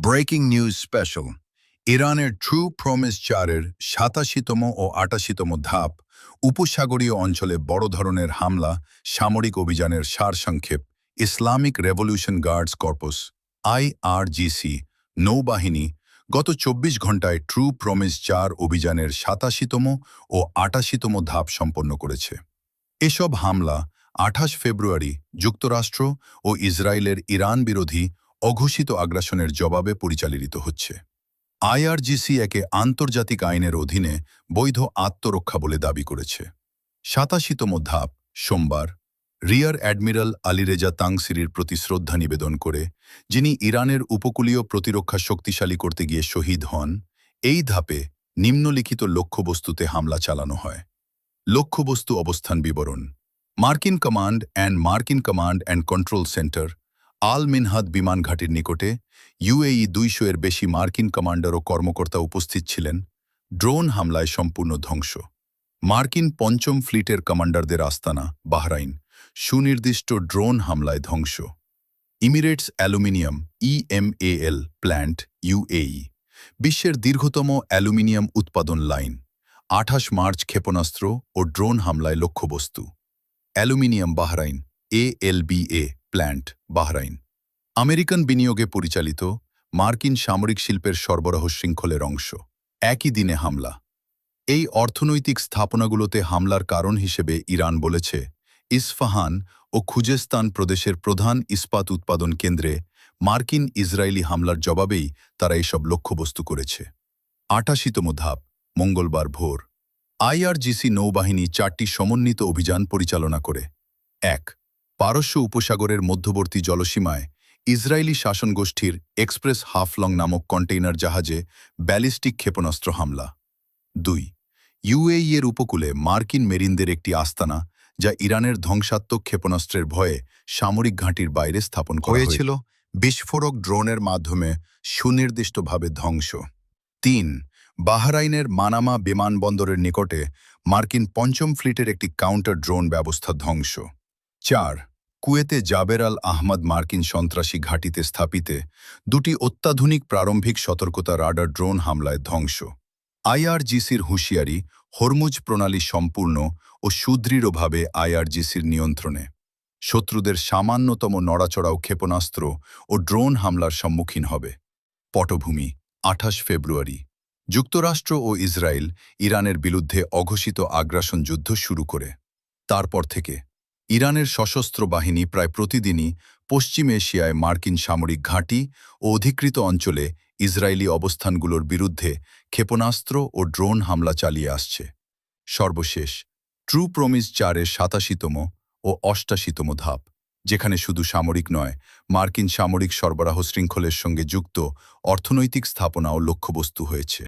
Breaking news special. ইরানের true promise 4-এর 87তম ও 88তম ধাপ, উপসাগরীয় অঞ্চলে বড় ধরনের হামলা, সামরিক অভিযানের সারসংক্ষেপ। Islamic revolution guards corps IRGC নৌবাহিনী গত ২৪ ঘণ্টায় ট্রু প্রমিস 4 অভিযানের 87তম ও 88তম ধাপ সম্পন্ন করেছে। এসব হামলা ২৮ ফেব্রুয়ারি যুক্তরাষ্ট্র ও ইসরায়েলের ইরান বিরোধী অঘোষিত আগ্রাসনের জবাবে পরিচালিত হচ্ছে। IRGC একে আন্তর্জাতিক আইনের অধীনে বৈধ আত্মরক্ষা বলে দাবি করেছে। ৮৭তম ধাপ সোমবার রিয়ার অ্যাডমিরাল আলীরেজা তাংসিরির প্রতি শ্রদ্ধা নিবেদন করে, যিনি ইরানের উপকূলীয় প্রতিরক্ষা শক্তিশালী করতে গিয়ে শহীদ হন। এই ধাপে নিম্নলিখিত লক্ষ্যবস্তুতে হামলা চালানো হয়। লক্ষ্যবস্তু অবস্থান বিবরণ: মার্কিন কমান্ড অ্যান্ড কন্ট্রোল সেন্টার আল মিনহাদ বিমান ঘাঁটির নিকটে। UAE ২০০-এর বেশি মার্কিন কমান্ডার ও কর্মকর্তা উপস্থিত ছিলেন। ড্রোন হামলায় সম্পূর্ণ ধ্বংস। মার্কিন পঞ্চম ফ্লিটের কমান্ডারদের আস্তানা বাহরাইন, সুনির্দিষ্ট ড্রোন হামলায় ধ্বংস। Emirates aluminium EMAL plant UAE, বিশ্বের দীর্ঘতম অ্যালুমিনিয়াম উৎপাদন লাইন। ২৮ মার্চ ক্ষেপণাস্ত্র ও ড্রোন হামলায় লক্ষ্যবস্তু। Aluminium Bahrain ALBA plant Bahrain, American বিনিয়োগে পরিচালিত মার্কিন সামরিক শিল্পের সরবরাহ শৃঙ্খলের অংশ। একই দিনে হামলা। এই অর্থনৈতিক স্থাপনাগুলোতে হামলার কারণ হিসেবে ইরান বলেছে, ইস্ফাহান ও খুজেস্তান প্রদেশের প্রধান ইস্পাত উৎপাদন কেন্দ্রে মার্কিন ইসরায়েলি হামলার জবাবেই তারা এসব লক্ষ্যবস্তু করেছে। ৮৮তম ধাপ মঙ্গলবার ভোর IRGC নৌবাহিনী 4টি সমন্বিত অভিযান পরিচালনা করে। ১. পারস্য উপসাগরের মধ্যবর্তী জলসীমায় ইসরায়েলি শাসনগোষ্ঠীর এক্সপ্রেস হাফলং নামক কন্টেইনার জাহাজে ব্যালিস্টিক ক্ষেপণাস্ত্র হামলা। ২. UAE এর উপকূলে মার্কিন মেরিনদের একটি আস্তানা, যা ইরানের ধ্বংসাত্মক ক্ষেপণাস্ত্রের ভয়ে সামরিক ঘাঁটির বাইরে স্থাপন করা হয়েছিল, বিস্ফোরক ড্রোনের মাধ্যমে সুনির্দিষ্টভাবে ধ্বংস। ৩. বাহরাইনের মানামা বিমানবন্দরের নিকটে মার্কিন পঞ্চম ফ্লিটের একটি কাউন্টার ড্রোন ব্যবস্থা ধ্বংস। ৪. কুয়েতে জাবের আল আহমদ মার্কিন সন্ত্রাসী ঘাঁটিতে স্থাপিতে 2টি অত্যাধুনিক প্রারম্ভিক সতর্কতা রাডার ড্রোন হামলায় ধ্বংস। IRGCর হুঁশিয়ারি, হরমুজ প্রণালী সম্পূর্ণ ও সুদৃঢ়ভাবে IRGCর নিয়ন্ত্রণে। শত্রুদের সামান্যতম নড়াচড়াও ক্ষেপণাস্ত্র ও ড্রোন হামলার সম্মুখীন হবে। পটভূমি: ২৮ ফেব্রুয়ারি যুক্তরাষ্ট্র ও ইসরায়েল ইরানের বিরুদ্ধে অঘোষিত আগ্রাসন যুদ্ধ শুরু করে। তারপর থেকে ইরানের সশস্ত্র বাহিনী প্রায় প্রতিদিনই পশ্চিম এশিয়ায় মার্কিন সামরিক ঘাঁটি ও অধিকৃত অঞ্চলে ইসরায়েলি অবস্থানগুলোর বিরুদ্ধে ক্ষেপণাস্ত্র ও ড্রোন হামলা চালিয়ে আসছে। সর্বশেষ ট্রু প্রমিস 4-এর 87তম ও 88তম ধাপ, যেখানে শুধু সামরিক নয়, মার্কিন সামরিক সরবরাহ শৃঙ্খলের সঙ্গে যুক্ত অর্থনৈতিক স্থাপনাও লক্ষ্যবস্তু হয়েছে।